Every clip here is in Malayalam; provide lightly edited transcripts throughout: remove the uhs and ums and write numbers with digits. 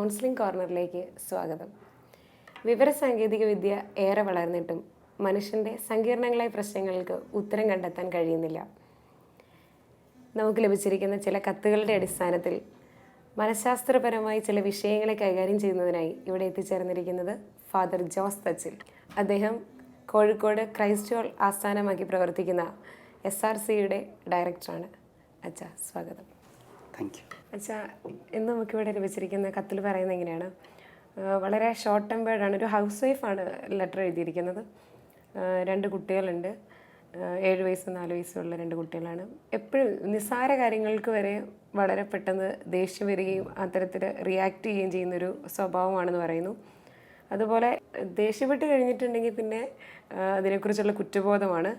കൗൺസിലിംഗ് കോർണറിലേക്ക് സ്വാഗതം. വിവരസാങ്കേതിക വിദ്യ ഏറെ വളർന്നിട്ടും മനുഷ്യൻ്റെ സങ്കീർണങ്ങളായ പ്രശ്നങ്ങൾക്ക് ഉത്തരം കണ്ടെത്താൻ കഴിയുന്നില്ല. നമുക്ക് ലഭിച്ചിരിക്കുന്ന ചില കത്തുകളുടെ അടിസ്ഥാനത്തിൽ മനഃശാസ്ത്രപരമായി ചില വിഷയങ്ങളെ കൈകാര്യം ചെയ്യുന്നതിനായി ഇവിടെ എത്തിച്ചേർന്നിരിക്കുന്നത് ഫാദർ ജോസ് തച്ചിൽ. അദ്ദേഹം കോഴിക്കോട് ക്രൈസ്റ്റ് ഹോൾ ആസ്ഥാനമാക്കി പ്രവർത്തിക്കുന്ന SRCയുടെ ഡയറക്ടറാണ്. അച്ഛാ, സ്വാഗതം. Thank you. അച്ഛാ, ഇന്ന് നമുക്കിവിടെ ലഭിച്ചിരിക്കുന്ന കത്തിൽ പറയുന്നത് എങ്ങനെയാണ്? വളരെ ഷോർട്ട് ടെമ്പേർഡാണ്. ഒരു ഹൗസ് വൈഫാണ് ലെറ്റർ എഴുതിയിരിക്കുന്നത്. 2 കുട്ടികളുണ്ട്. 7 വയസ്സും 4 വയസ്സുള്ള 2 കുട്ടികളാണ്. എപ്പോഴും നിസ്സാര കാര്യങ്ങൾക്ക് വരെ വളരെ പെട്ടെന്ന് ദേഷ്യം വരികയും അത്തരത്തിൽ റിയാക്ട് ചെയ്യുകയും ചെയ്യുന്നൊരു സ്വഭാവമാണെന്ന് പറയുന്നു. അതുപോലെ ദേഷ്യപ്പെട്ട് കഴിഞ്ഞിട്ടുണ്ടെങ്കിൽ പിന്നെ അതിനെക്കുറിച്ചുള്ള കുറ്റബോധമാണ്.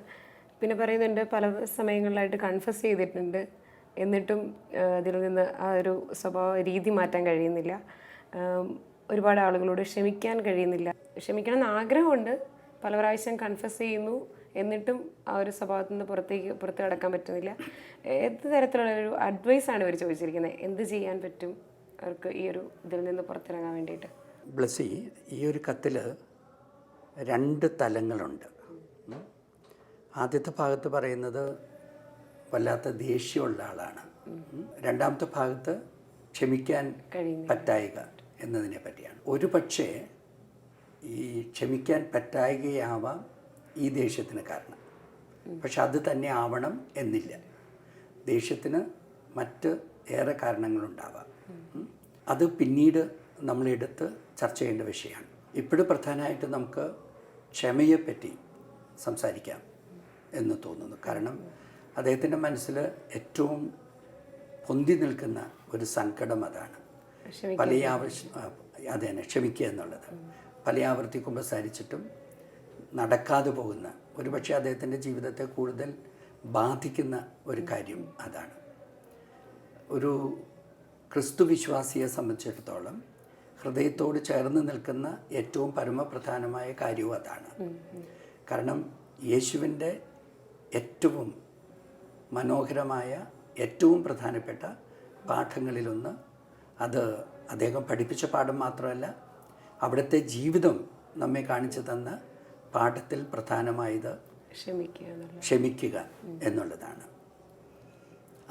പിന്നെ പറയുന്നുണ്ട് പല സമയങ്ങളിലായിട്ട് കൺഫസ് ചെയ്തിട്ടുണ്ട്, എന്നിട്ടും അതിൽ നിന്ന് ആ ഒരു സ്വഭാവ രീതി മാറ്റാൻ കഴിയുന്നില്ല. ഒരുപാട് ആളുകളോട് ക്ഷമിക്കാൻ കഴിയുന്നില്ല. ക്ഷമിക്കണം എന്ന് ആഗ്രഹമുണ്ട്, പല പ്രാവശ്യം കൺഫസ് ചെയ്യുന്നു, എന്നിട്ടും ആ ഒരു സ്വഭാവത്തിൽ നിന്ന് പുറത്ത് കടക്കാൻ പറ്റുന്നില്ല. ഏത് തരത്തിലുള്ള ഒരു അഡ്വൈസാണ് ഇവർ ചോദിച്ചിരിക്കുന്നത്? എന്ത് ചെയ്യാൻ പറ്റും അവർക്ക് ഈ ഒരു ഇതിൽ നിന്ന് പുറത്തിറങ്ങാൻ വേണ്ടിയിട്ട്? ബ്ലസ്സി, ഈ ഒരു കത്തിൽ 2 തലങ്ങളുണ്ട്. ആദ്യത്തെ ഭാഗത്ത് പറയുന്നത് വല്ലാത്ത ദേഷ്യമുള്ള ആളാണ്. രണ്ടാമത്തെ ഭാഗത്ത് ക്ഷമിക്കാൻ പറ്റായിക എന്നതിനെ പറ്റിയാണ്. ഒരു പക്ഷേ ഈ ക്ഷമിക്കാൻ പറ്റായികയാവാം ഈ ദേഷ്യത്തിന് കാരണം, പക്ഷെ അത് തന്നെ ആവണം എന്നില്ല. ദേഷ്യത്തിന് മറ്റ് ഏറെ കാരണങ്ങളുണ്ടാവാം. അത് പിന്നീട് നമ്മളെടുത്ത് ചർച്ച ചെയ്യേണ്ട വിഷയമാണ്. ഇപ്പോഴും പ്രധാനമായിട്ട് നമുക്ക് ക്ഷമയെപ്പറ്റി സംസാരിക്കാം എന്ന് തോന്നുന്നു. കാരണം അദ്ദേഹത്തിൻ്റെ മനസ്സിൽ ഏറ്റവും പൊന്തി നിൽക്കുന്ന ഒരു സങ്കടം അതാണ്. അത് തന്നെ, ക്ഷമിക്കുക എന്നുള്ളത്. പല ആവർത്തി കുമ്പസാരിച്ചിട്ടും നടക്കാതെ പോകുന്ന, ഒരുപക്ഷെ അദ്ദേഹത്തിൻ്റെ ജീവിതത്തെ കൂടുതൽ ബാധിക്കുന്ന ഒരു കാര്യം അതാണ്. ഒരു ക്രിസ്തു വിശ്വാസിയെ സംബന്ധിച്ചിടത്തോളം ഹൃദയത്തോട് ചേർന്ന് നിൽക്കുന്ന ഏറ്റവും പരമപ്രധാനമായ കാര്യവും അതാണ്. കാരണം യേശുവിൻ്റെ ഏറ്റവും മനോഹരമായ ഏറ്റവും പ്രധാനപ്പെട്ട പാഠങ്ങളിലൊന്ന്, അത് അദ്ദേഹം പഠിപ്പിച്ച പാഠം മാത്രമല്ല, അവിടുത്തെ ജീവിതം നമ്മെ കാണിച്ചു തന്ന പാഠത്തിൽ പ്രധാനമായത് ക്ഷമിക്കുക എന്നുള്ളതാണ്.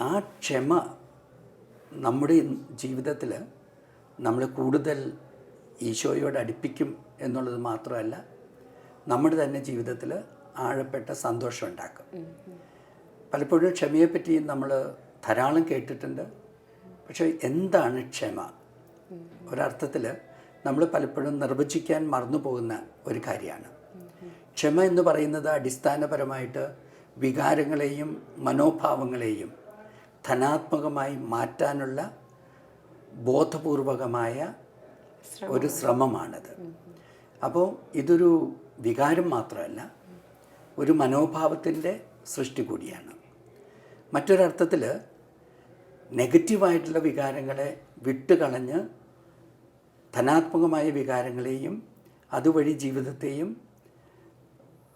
ആ ക്ഷമ നമ്മുടെ ജീവിതത്തിൽ നമ്മൾ കൂടുതൽ ഈശോയോട് അടുപ്പിക്കും എന്നുള്ളത് മാത്രമല്ല, നമ്മുടെ തന്നെ ജീവിതത്തിൽ ആഴപ്പെട്ട സന്തോഷം ഉണ്ടാക്കും. പലപ്പോഴും ക്ഷമയെപ്പറ്റി നമ്മൾ ധാരാളം കേട്ടിട്ടുണ്ട്. പക്ഷേ എന്താണ് ക്ഷമ? ഒരർത്ഥത്തിൽ നമ്മൾ പലപ്പോഴും നിർവചിക്കാൻ മറന്നു പോകുന്ന ഒരു കാര്യമാണ്. ക്ഷമ എന്ന് പറയുന്നത് അടിസ്ഥാനപരമായിട്ട് വികാരങ്ങളെയും മനോഭാവങ്ങളെയും ധനാത്മകമായി മാറ്റാനുള്ള ബോധപൂർവകമായ ഒരു ശ്രമമാണത്. അപ്പോൾ ഇതൊരു വികാരം മാത്രമല്ല, ഒരു മനോഭാവത്തിൻ്റെ സൃഷ്ടി കൂടിയാണ്. മറ്റൊരർത്ഥത്തിൽ നെഗറ്റീവായിട്ടുള്ള വികാരങ്ങളെ വിട്ടുകളഞ്ഞ് ധനാത്മകമായ വികാരങ്ങളെയും അതുവഴി ജീവിതത്തെയും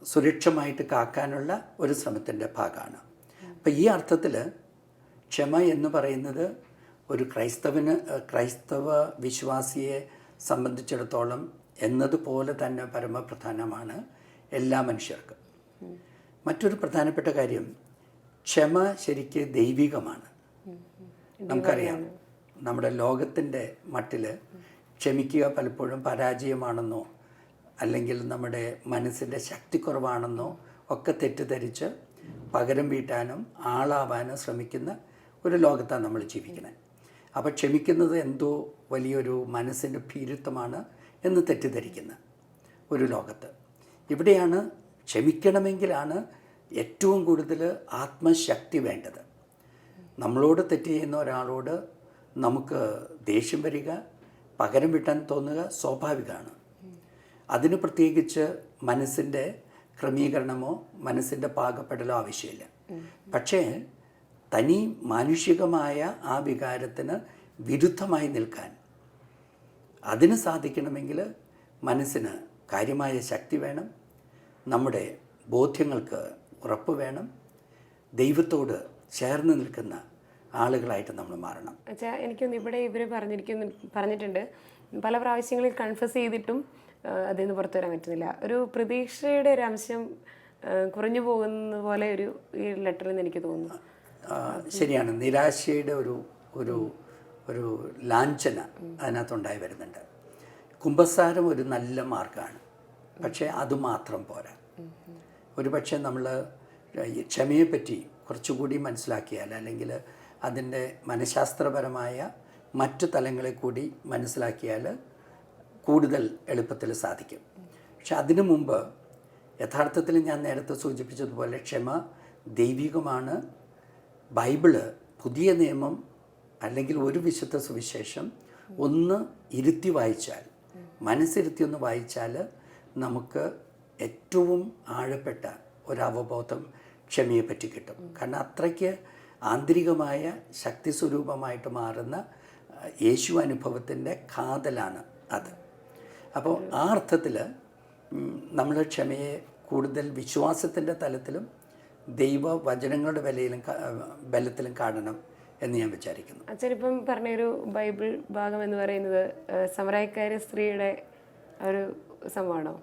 സുരക്ഷമായിട്ട് കാക്കാനുള്ള ഒരു ശ്രമത്തിൻ്റെ ഭാഗമാണ്. അപ്പോൾ ഈ അർത്ഥത്തിൽ ക്ഷമ എന്ന് പറയുന്നത് ഒരു ക്രൈസ്തവ വിശ്വാസിയെ സംബന്ധിച്ചിടത്തോളം എന്നതുപോലെ തന്നെ പരമപ്രധാനമാണ് എല്ലാ മനുഷ്യർക്കും. മറ്റൊരു പ്രധാനപ്പെട്ട കാര്യം, ക്ഷമ ശരിക്ക് ദൈവികമാണ്. നമുക്കറിയാം, നമ്മുടെ ലോകത്തിൻ്റെ മട്ടിൽ ക്ഷമിക്കുക പലപ്പോഴും പരാജയമാണെന്നോ അല്ലെങ്കിൽ നമ്മുടെ മനസ്സിൻ്റെ ശക്തിക്കുറവാണെന്നോ ഒക്കെ തെറ്റിദ്ധരിച്ച് പകരം വീട്ടാനും ആളാവാനും ശ്രമിക്കുന്ന ഒരു ലോകത്താണ് നമ്മൾ ജീവിക്കുന്നത്. അപ്പോൾ ക്ഷമിക്കുന്നത് എന്തോ വലിയൊരു മനസ്സിൻ്റെ ഭീരുത്വമാണ് എന്ന് തെറ്റിദ്ധരിക്കുന്ന ഒരു ലോകത്ത്, ഇവിടെയാണ് ക്ഷമിക്കണമെങ്കിലാണ് ഏറ്റവും കൂടുതൽ ആത്മശക്തി വേണ്ടത്. നമ്മളോട് തെറ്റ് ചെയ്യുന്ന ഒരാളോട് നമുക്ക് ദേഷ്യം വരിക, പകരം വീട്ടാൻ തോന്നുക സ്വാഭാവികമാണ്. അതിന് പ്രത്യേകിച്ച് മനസ്സിൻ്റെ ക്രമീകരണമോ മനസ്സിൻ്റെ പാകപ്പെടലോ ആവശ്യമില്ല. പക്ഷേ തനി മാനുഷികമായ ആ വികാരത്തിന് വിരുദ്ധമായി നിൽക്കാൻ അതിന് സാധിക്കണമെങ്കിൽ മനസ്സിന് കാര്യമായ ശക്തി വേണം, നമ്മുടെ ബോധ്യങ്ങൾക്ക് ഉറപ്പ് വേണം, ദൈവത്തോട് ചേർന്ന് നിൽക്കുന്ന ആളുകളായിട്ട് നമ്മൾ മാറണം. അച്ഛാ എനിക്കൊന്ന് ഇവിടെ ഇവർ പറഞ്ഞിട്ടുണ്ട് പല പ്രാവശ്യങ്ങളിൽ കൺഫസ് ചെയ്തിട്ടും അതിൽ നിന്ന് പുറത്തു വരാൻ പറ്റുന്നില്ല. ഒരു പ്രതീക്ഷയുടെ ഒരു അംശം കുറഞ്ഞു പോകുന്ന പോലെ ഈ ലെറ്ററിൽ നിന്ന് എനിക്ക് തോന്നുന്നു. ശരിയാണ്, നിരാശയുടെ ഒരു ലാഞ്ചന അതിനകത്തുണ്ടായി വരുന്നുണ്ട്. കുമ്പസാരം ഒരു നല്ല മാർഗ്ഗമാണ്, പക്ഷേ അതുമാത്രം പോരാ. ഒരുപക്ഷെ നമ്മൾ ക്ഷമയെപ്പറ്റി കുറച്ചുകൂടി മനസ്സിലാക്കിയാൽ, അല്ലെങ്കിൽ അതിൻ്റെ മനഃശാസ്ത്രപരമായ മറ്റു തലങ്ങളെ കൂടി മനസ്സിലാക്കിയാൽ കൂടുതൽ എളുപ്പത്തിൽ സാധിക്കും. പക്ഷെ അതിനു മുമ്പ് യഥാർത്ഥത്തിൽ ഞാൻ നേരത്തെ സൂചിപ്പിച്ചതുപോലെ ക്ഷമ ദൈവികമാണ്. ബൈബിള്, പുതിയ നിയമം അല്ലെങ്കിൽ ഒരു വിശുദ്ധ സുവിശേഷം ഒന്ന് ഇരുത്തി വായിച്ചാൽ, മനസ്സിരുത്തി ഒന്ന് വായിച്ചാൽ നമുക്ക് ഏറ്റവും ആഴപ്പെട്ട ഒരവബോധം ക്ഷമയെപ്പറ്റി കിട്ടും. കാരണം അത്രയ്ക്ക് ആന്തരികമായ ശക്തി സ്വരൂപമായിട്ട് മാറുന്ന യേശു അനുഭവത്തിൻ്റെ കാതലാണ് അത്. അപ്പോൾ ആ അർത്ഥത്തിൽ നമ്മൾ ക്ഷമയെ കൂടുതൽ വിശ്വാസത്തിൻ്റെ തലത്തിലും ദൈവവചനങ്ങളുടെ ബലത്തിലും കാണണം എന്ന് ഞാൻ വിചാരിക്കുന്നു. അച്ഛനിപ്പം പറഞ്ഞൊരു ബൈബിൾ ഭാഗം എന്ന് പറയുന്നത് സമറായക്കാരി സ്ത്രീയുടെ ഒരു സംഭവമാണോ?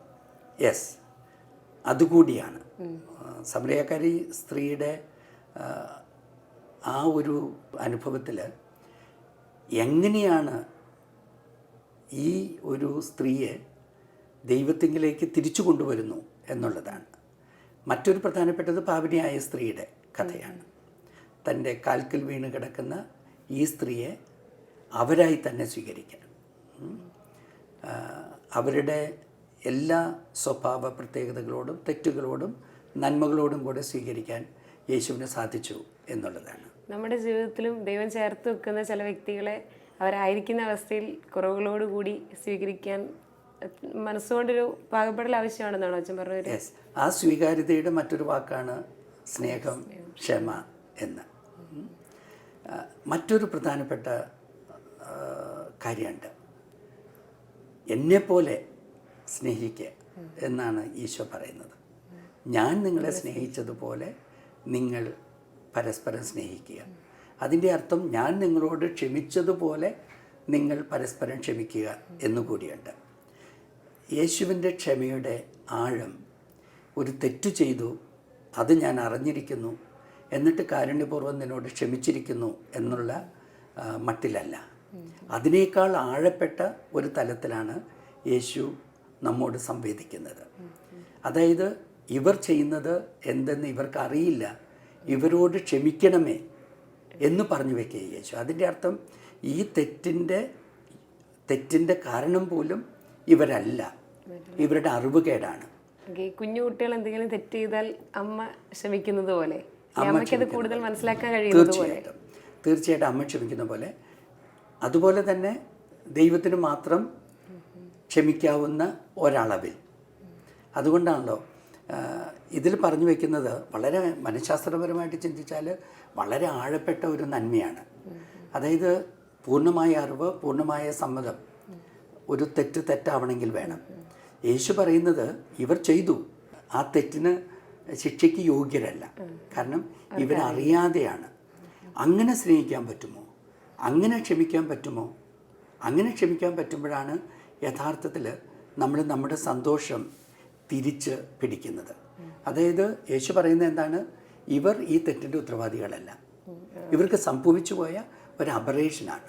യെസ്, അതുകൂടിയാണ്. സമറിയക്കാരി സ്ത്രീയുടെ ആ ഒരു അനുഭവത്തിൽ എങ്ങനെയാണ് ഈ ഒരു സ്ത്രീയെ ദൈവത്തിങ്കിലേക്ക് തിരിച്ചു കൊണ്ടുവരുന്നു എന്നുള്ളതാണ്. മറ്റൊരു പ്രധാനപ്പെട്ടത് പാപിനിയായ സ്ത്രീയുടെ കഥയാണ്. തൻ്റെ കാൽക്കൽ വീണ് കിടക്കുന്ന ഈ സ്ത്രീയെ അവരായി തന്നെ സ്വീകരിക്കാൻ, അവരുടെ എല്ലാ സ്വഭാവ പ്രത്യേകതകളോടും തെറ്റുകളോടും നന്മകളോടും കൂടെ സ്വീകരിക്കാൻ യേശുവിന് സാധിച്ചു എന്നുള്ളതാണ്. നമ്മുടെ ജീവിതത്തിലും ദൈവം ചേർത്ത് വെക്കുന്ന ചില വ്യക്തികളെ അവരായിരിക്കുന്ന അവസ്ഥയിൽ കുറവുകളോടുകൂടി സ്വീകരിക്കാൻ മനസ്സുകൊണ്ടൊരു പാകപ്പെടൽ ആവശ്യമാണെന്നാണോ അച്ഛൻ പറഞ്ഞത്? യെസ്, ആ സ്വീകാര്യതയുടെ മറ്റൊരു വാക്കാണ് സ്നേഹം, ക്ഷമ എന്ന്. മറ്റൊരു പ്രധാനപ്പെട്ട കാര്യമുണ്ട്, എന്നെപ്പോലെ സ്നേഹിക്കുക എന്നാണ് ഈശോ പറയുന്നത്. ഞാൻ നിങ്ങളെ സ്നേഹിച്ചതുപോലെ നിങ്ങൾ പരസ്പരം സ്നേഹിക്കുക. അതിൻ്റെ അർത്ഥം ഞാൻ നിങ്ങളോട് ക്ഷമിച്ചതുപോലെ നിങ്ങൾ പരസ്പരം ക്ഷമിക്കുക എന്നുകൂടിയുണ്ട്. യേശുവിൻ്റെ ക്ഷമയുടെ ആഴം, ഒരു തെറ്റു ചെയ്തു, അത് ഞാൻ അറിഞ്ഞിരിക്കുന്നു, എന്നിട്ട് കാരുണ്യപൂർവ്വം നിന്നോട് ക്ഷമിച്ചിരിക്കുന്നു എന്നുള്ള മട്ടിലല്ല. അതിനേക്കാൾ ആഴപ്പെട്ട ഒരു തലത്തിലാണ് യേശു നമ്മോട് സംവേദിക്കുന്നത്. അതായത് ഇവർ ചെയ്യുന്നത് എന്തെന്ന് ഇവർക്കറിയില്ല, ഇവരോട് ക്ഷമിക്കണമേ എന്ന് പറഞ്ഞു വയ്ക്കുക യേശു. അതിൻ്റെ അർത്ഥം ഈ തെറ്റിൻ്റെ കാരണം പോലും ഇവരല്ല, ഇവരുടെ അറിവുകേടാണ്. കുഞ്ഞു കുട്ടികൾ എന്തെങ്കിലും തെറ്റ് ചെയ്താൽ അമ്മ ക്ഷമിക്കുന്നത് പോലെ, അമ്മയ്ക്കത് കൂടുതൽ മനസ്സിലാക്കാൻ കഴിയുന്നത് പോലെ. തീർച്ചയായിട്ടും അമ്മ ക്ഷമിക്കുന്ന പോലെ. അതുപോലെ തന്നെ ദൈവത്തിന് മാത്രം ക്ഷമിക്കാവുന്ന ഒരളവിൽ. അതുകൊണ്ടാണല്ലോ ഇതിൽ പറഞ്ഞു വയ്ക്കുന്നത്, വളരെ മനഃശാസ്ത്രപരമായിട്ട് ചിന്തിച്ചാൽ വളരെ ആഴപ്പെട്ട ഒരു നന്മയാണ്. അതായത് പൂർണ്ണമായ അറിവ്, പൂർണ്ണമായ സമ്മതം. ഒരു തെറ്റാവണമെങ്കിൽ വേണം. യേശു പറയുന്നത് ഇവർ ചെയ്തു, ആ തെറ്റിന് ശിക്ഷയ്ക്ക് യോഗ്യരല്ല, കാരണം ഇവരറിയാതെയാണ്. അങ്ങനെ സ്നേഹിക്കാൻ പറ്റുമോ? അങ്ങനെ ക്ഷമിക്കാൻ പറ്റുമോ? അങ്ങനെ ക്ഷമിക്കാൻ പറ്റുമ്പോഴാണ് യഥാർത്ഥത്തിൽ നമ്മൾ നമ്മുടെ സന്തോഷം തിരിച്ച് പിടിക്കുന്നത്. അതായത് യേശു പറയുന്നത് എന്താണ്? ഇവർ ഈ തെറ്റിൻ്റെ ഉത്തരവാദികളല്ല, ഇവർക്ക് സംഭവിച്ചു പോയ ഒരു അബറേഷനാണ്.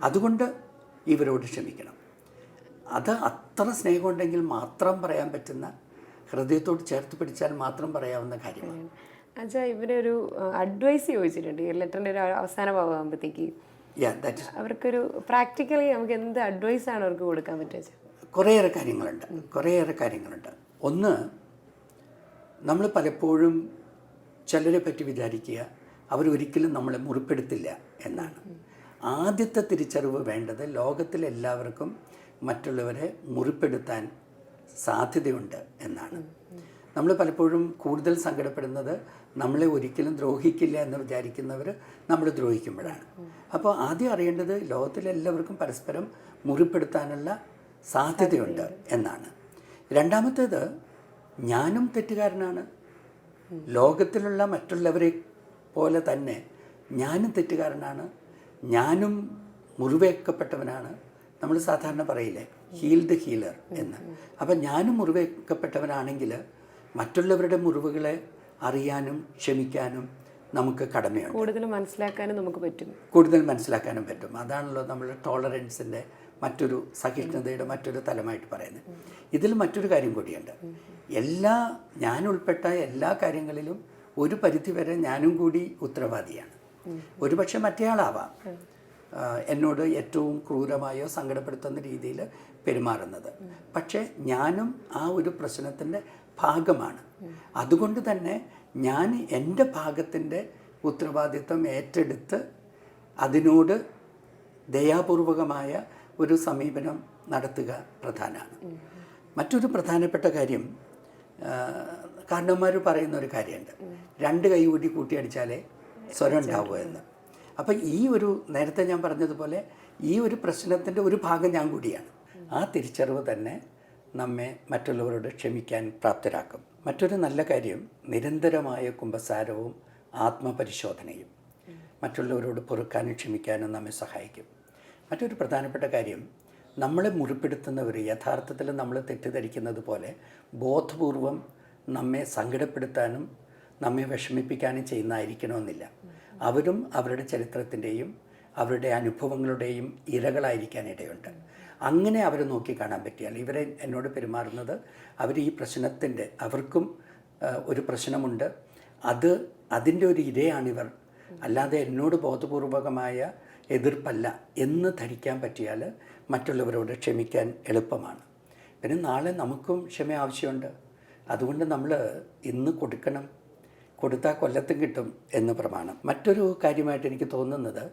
അതുകൊണ്ട് ഇവരോട് ക്ഷമിക്കണം. അത് അത്ര സ്നേഹമുണ്ടെങ്കിൽ മാത്രം പറയാൻ പറ്റുന്ന, ഹൃദയത്തോട് ചേർത്ത് പിടിച്ചാൽ മാത്രം പറയാവുന്ന കാര്യമാണ്. അച്ഛാ, ഇവരൊരു അഡ്വൈസ് ചോദിച്ചിട്ടുണ്ട് ഈ ലെറ്ററിൻ്റെ ഒരു അവസാന ഭാഗമാകുമ്പോഴത്തേക്ക്. അവർക്കൊരു പ്രാക്ടിക്കലി നമുക്ക് എന്ത് അഡ്വൈസാണ് അവർക്ക് കൊടുക്കാൻ പറ്റുക? കുറേയേറെ കാര്യങ്ങളുണ്ട്. ഒന്ന്, നമ്മൾ പലപ്പോഴും ചിലരെ പറ്റി വിചാരിക്കുക അവരൊരിക്കലും നമ്മളെ മുറിപ്പെടുത്തില്ല എന്നാണ്. ആദ്യത്തെ തിരിച്ചറിവ് വേണ്ടത് ലോകത്തിലെല്ലാവർക്കും മറ്റുള്ളവരെ മുറിപ്പെടുത്താൻ സാധ്യതയുണ്ട് എന്നാണ്. നമ്മൾ പലപ്പോഴും കൂടുതൽ സങ്കടപ്പെടുന്നത് നമ്മളെ ഒരിക്കലും ദ്രോഹിക്കില്ല എന്ന് വിചാരിക്കുന്നവർ നമ്മൾ ദ്രോഹിക്കുമ്പോഴാണ്. അപ്പോൾ ആദ്യം അറിയേണ്ടത് ലോകത്തിലെല്ലാവർക്കും പരസ്പരം മുറിപ്പെടുത്താനുള്ള സാധ്യതയുണ്ട് എന്നാണ്. രണ്ടാമത്തേത്, ഞാനും തെറ്റുകാരനാണ്. ലോകത്തിലുള്ള മറ്റുള്ളവരെ പോലെ തന്നെ ഞാനും തെറ്റുകാരനാണ്, ഞാനും മുറിവേൽക്കപ്പെട്ടവനാണ്. നമ്മൾ സാധാരണ പറയില്ലേ ഹീൽഡ് ഹീലർ എന്ന്. അപ്പം ഞാനും മുറിവേൽക്കപ്പെട്ടവനാണെങ്കിൽ മറ്റുള്ളവരുടെ മുറിവുകളെ അറിയാനും ക്ഷമിക്കാനും നമുക്ക് കടമയുണ്ട്. കൂടുതൽ മനസ്സിലാക്കാനും നമുക്ക് പറ്റും. കൂടുതൽ മനസ്സിലാക്കാനും പറ്റും. അതാണല്ലോ നമ്മൾ ടോളറൻസിൻ്റെ മറ്റൊരു സഹിഷ്ണുതയുടെ മറ്റൊരു തലമായിട്ട് പറയുന്നത്. ഇതിൽ മറ്റൊരു കാര്യം കൂടിയുണ്ട്. ഞാൻ ഉൾപ്പെട്ട എല്ലാ കാര്യങ്ങളിലും ഒരു പരിധിവരെ ഞാനും കൂടി ഉത്തരവാദിയാണ്. ഒരുപക്ഷെ മറ്റേയാളാവാം എന്നോട് ഏറ്റവും ക്രൂരമായോ സങ്കടപ്പെടുത്തുന്ന രീതിയിൽ പെരുമാറുന്നത്. പക്ഷേ ഞാനും ആ ഒരു പ്രശ്നത്തിൻ്റെ ഭാഗമാണ്. അതുകൊണ്ട് തന്നെ ഞാൻ എൻ്റെ ഭാഗത്തിൻ്റെ ഉത്തരവാദിത്വം ഏറ്റെടുത്ത് അതിനോട് ദയാപൂർവകമായ ഒരു സമീപനം നടത്തുക പ്രധാനമാണ്. മറ്റൊരു പ്രധാനപ്പെട്ട കാര്യം, കാരണവന്മാർ പറയുന്ന ഒരു കാര്യമുണ്ട്, 2 കൈ കൂട്ടി കൂട്ടിയടിച്ചാലേ സ്വരം ഉണ്ടാവുക എന്ന്. അപ്പം നേരത്തെ ഞാൻ പറഞ്ഞതുപോലെ ഈ ഒരു പ്രശ്നത്തിൻ്റെ ഒരു ഭാഗം ഞാൻ കൂടിയാണ്. ആ തിരിച്ചറിവ് തന്നെ നമ്മെ മറ്റുള്ളവരോട് ക്ഷമിക്കാൻ പ്രാപ്തരാക്കും. മറ്റൊരു നല്ല കാര്യം നിരന്തരമായ കുമ്പസാരവും ആത്മപരിശോധനയും മറ്റുള്ളവരോട് പൊറുക്കാനും ക്ഷമിക്കാനും നമ്മെ സഹായിക്കും. മറ്റൊരു പ്രധാനപ്പെട്ട കാര്യം, നമ്മളെ മുറിപ്പെടുത്തുന്നവർ യഥാർത്ഥത്തിൽ നമ്മൾ തെറ്റിദ്ധരിക്കുന്നത് പോലെ ബോധപൂർവം നമ്മെ സങ്കടപ്പെടുത്താനും നമ്മെ വിഷമിപ്പിക്കാനും ചെയ്യുന്നതായിരിക്കണമെന്നില്ല. അവരും അവരുടെ ചരിത്രത്തിൻ്റെയും അവരുടെ അനുഭവങ്ങളുടെയും ഇരകളായിരിക്കാനിടയുണ്ട്. അങ്ങനെ അവരെ നോക്കിക്കാണാൻ പറ്റിയാൽ ഇവരെ എന്നോട് പെരുമാറുന്നത് അവർ ഈ പ്രശ്നത്തിൻ്റെ അവർക്കും ഒരു പ്രശ്നമുണ്ട്, അതിൻ്റെ ഒരു ഇരയാണിവർ, അല്ലാതെ എന്നോട് ബോധപൂർവകമായ എതിർപ്പല്ല എന്ന് ധരിക്കാൻ പറ്റിയാൽ മറ്റുള്ളവരോട് ക്ഷമിക്കാൻ എളുപ്പമാണ്. പിന്നെ നാളെ നമുക്കും ക്ഷമ ആവശ്യമുണ്ട്. അതുകൊണ്ട് നമ്മൾ ഇന്ന് കൊടുക്കണം, കൊടുത്താൽ കൊല്ലത്തും കിട്ടും എന്ന് പ്രമാണം. മറ്റൊരു കാര്യമായിട്ട് എനിക്ക് തോന്നുന്നത്,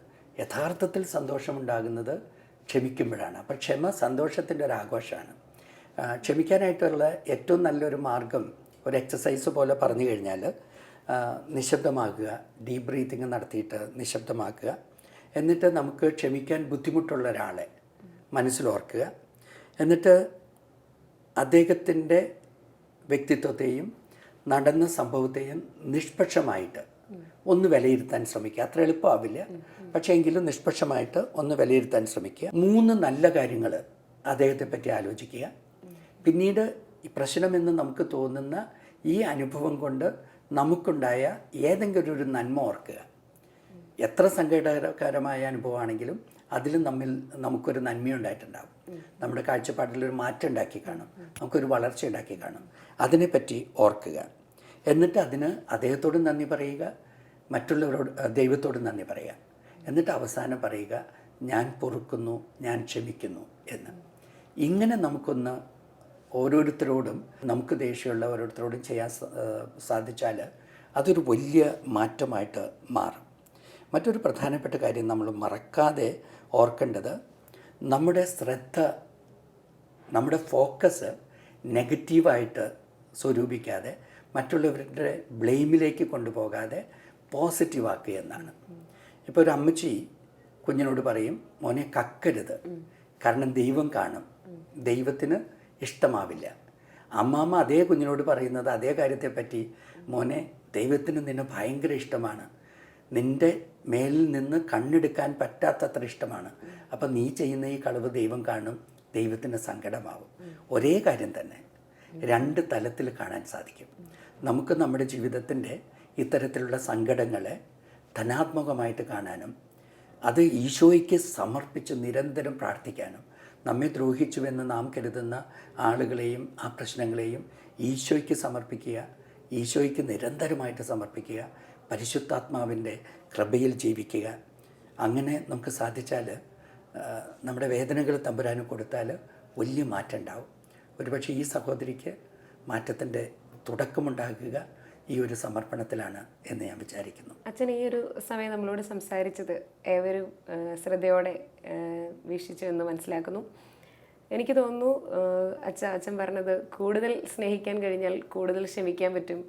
യഥാർത്ഥത്തിൽ സന്തോഷമുണ്ടാകുന്നത് ക്ഷമിക്കുമ്പോഴാണ്. അപ്പോൾ ക്ഷമ സന്തോഷത്തിൻ്റെ ഒരു ആഘോഷമാണ്. ക്ഷമിക്കാനായിട്ടുള്ള ഏറ്റവും നല്ലൊരു മാർഗം ഒരു എക്സസൈസ് പോലെ പറഞ്ഞു കഴിഞ്ഞാൽ നിശബ്ദമാക്കുക, ഡീപ്പ് ബ്രീത്തിങ് നടത്തിയിട്ട് നിശബ്ദമാക്കുക. എന്നിട്ട് നമുക്ക് ക്ഷമിക്കാൻ ബുദ്ധിമുട്ടുള്ള ഒരാളെ മനസ്സിലോർക്കുക. എന്നിട്ട് അദ്ദേഹത്തിൻ്റെ വ്യക്തിത്വത്തെയും നടന്ന സംഭവത്തെയും നിഷ്പക്ഷമായിട്ട് ഒന്ന് വിലയിരുത്താൻ ശ്രമിക്കുക. അത്ര എളുപ്പമാവില്ല, പക്ഷേ എങ്കിലും നിഷ്പക്ഷമായിട്ട് ഒന്ന് വിലയിരുത്താൻ ശ്രമിക്കുക. 3 നല്ല കാര്യങ്ങൾ അദ്ദേഹത്തെ പറ്റി ആലോചിക്കുക. പിന്നീട് ഈ പ്രശ്നമെന്ന് നമുക്ക് തോന്നുന്ന ഈ അനുഭവം കൊണ്ട് നമുക്കുണ്ടായ ഏതെങ്കിലും ഒരു നന്മ ഓർക്കുക. എത്ര സങ്കടകരമായ അനുഭവമാണെങ്കിലും അതിൽ നമുക്കൊരു നന്മയുണ്ടായിട്ടുണ്ടാകും. നമ്മുടെ കാഴ്ചപ്പാടിലൊരു മാറ്റം ഉണ്ടാക്കി കാണും, നമുക്കൊരു വളർച്ച ഉണ്ടാക്കി കാണും. അതിനെപ്പറ്റി ഓർക്കുക. എന്നിട്ട് അതിന് അദ്ദേഹത്തോടും നന്ദി പറയുക, മറ്റുള്ളവരോട് ദൈവത്തോടും നന്ദി പറയുക. എന്നിട്ട് അവസാനം പറയുക, ഞാൻ പൊറുക്കുന്നു, ഞാൻ ക്ഷമിക്കുന്നു എന്ന്. ഇങ്ങനെ നമുക്കൊന്ന് ഓരോരുത്തരോടും, നമുക്ക് ദേഷ്യമുള്ള ഓരോരുത്തരോടും ചെയ്യാൻ സാധിച്ചാൽ അതൊരു വലിയ മാറ്റമായിട്ട് മാറും. മറ്റൊരു പ്രധാനപ്പെട്ട കാര്യം നമ്മൾ മറക്കാതെ ഓർക്കേണ്ടത്, നമ്മുടെ ശ്രദ്ധ, നമ്മുടെ ഫോക്കസ് നെഗറ്റീവായിട്ട് സ്വരൂപിക്കാതെ മറ്റുള്ളവരുടെ ബ്ലെയിമിലേക്ക് കൊണ്ടുപോകാതെ പോസിറ്റീവാക്കുക എന്നാണ്. ഇപ്പോൾ ഒരു അമ്മച്ചി കുഞ്ഞിനോട് പറയും, മോനെ കക്കരുത്, കാരണം ദൈവം കാണും, ദൈവത്തിന് ഇഷ്ടമാവില്ല. അമ്മാമ്മ അതേ കുഞ്ഞിനോട് പറയുന്നത് അതേ കാര്യത്തെപ്പറ്റി, മോനെ ദൈവത്തിന് നിന്നെ ഭയങ്കര ഇഷ്ടമാണ്, നിൻ്റെ മേലിൽ നിന്ന് കണ്ണെടുക്കാൻ പറ്റാത്തത്ര ഇഷ്ടമാണ്, അപ്പം നീ ചെയ്യുന്ന ഈ കളവ് ദൈവം കാണും, ദൈവത്തിന് സങ്കടമാവും. ഒരേ കാര്യം തന്നെ 2 തലത്തിൽ കാണാൻ സാധിക്കും. നമുക്ക് നമ്മുടെ ജീവിതത്തിൻ്റെ ഇത്തരത്തിലുള്ള സങ്കടങ്ങളെ ധനാത്മകമായിട്ട് കാണാനും അത് ഈശോയ്ക്ക് സമർപ്പിച്ച് നിരന്തരം പ്രാർത്ഥിക്കാനും, നമ്മെ ദ്രോഹിച്ചുവെന്ന് നാം കരുതുന്ന ആളുകളെയും ആ പ്രശ്നങ്ങളെയും ഈശോയ്ക്ക് സമർപ്പിക്കുക, ഈശോയ്ക്ക് നിരന്തരമായിട്ട് സമർപ്പിക്കുക, പരിശുദ്ധാത്മാവിൻ്റെ കൃപയിൽ ജീവിക്കുക. അങ്ങനെ നമുക്ക് സാധിച്ചാൽ നമ്മുടെ വേദനകൾ തമ്പുരാന് കൊടുത്താൽ വലിയ മാറ്റം ഉണ്ടാവും. ഒരുപക്ഷെ ഈ സഹോദരിക്ക് മാറ്റത്തിൻ്റെ തുടക്കമുണ്ടാക്കുക ഈ ഒരു സമർപ്പണത്തിലാണ് എന്ന് ഞാൻ വിചാരിക്കുന്നു. അച്ഛൻ ഈ ഒരു സമയം നമ്മളോട് സംസാരിച്ചത് ഏവരും ശ്രദ്ധയോടെ വീക്ഷിച്ചു എന്ന് മനസ്സിലാക്കുന്നു. എനിക്ക് തോന്നുന്നു അച്ഛൻ പറഞ്ഞത്, കൂടുതൽ സ്നേഹിക്കാൻ കഴിഞ്ഞാൽ കൂടുതൽ ക്ഷമിക്കാൻ പറ്റും.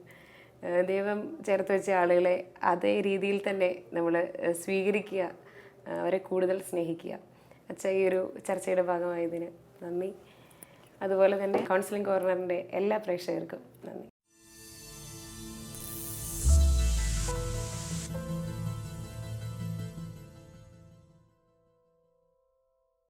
ദൈവം ചേർത്ത് വെച്ച ആളുകളെ അതേ രീതിയിൽ തന്നെ നമ്മൾ സ്വീകരിക്കുക, അവരെ കൂടുതൽ സ്നേഹിക്കുക. അച്ഛൻ ഈ ഒരു ചർച്ചയുടെ ഭാഗമായതിന് നന്ദി. അതുപോലെ തന്നെ കൗൺസിലിംഗ് കോർണറിൻ്റെ എല്ലാ പ്രേക്ഷകർക്കും നന്ദി.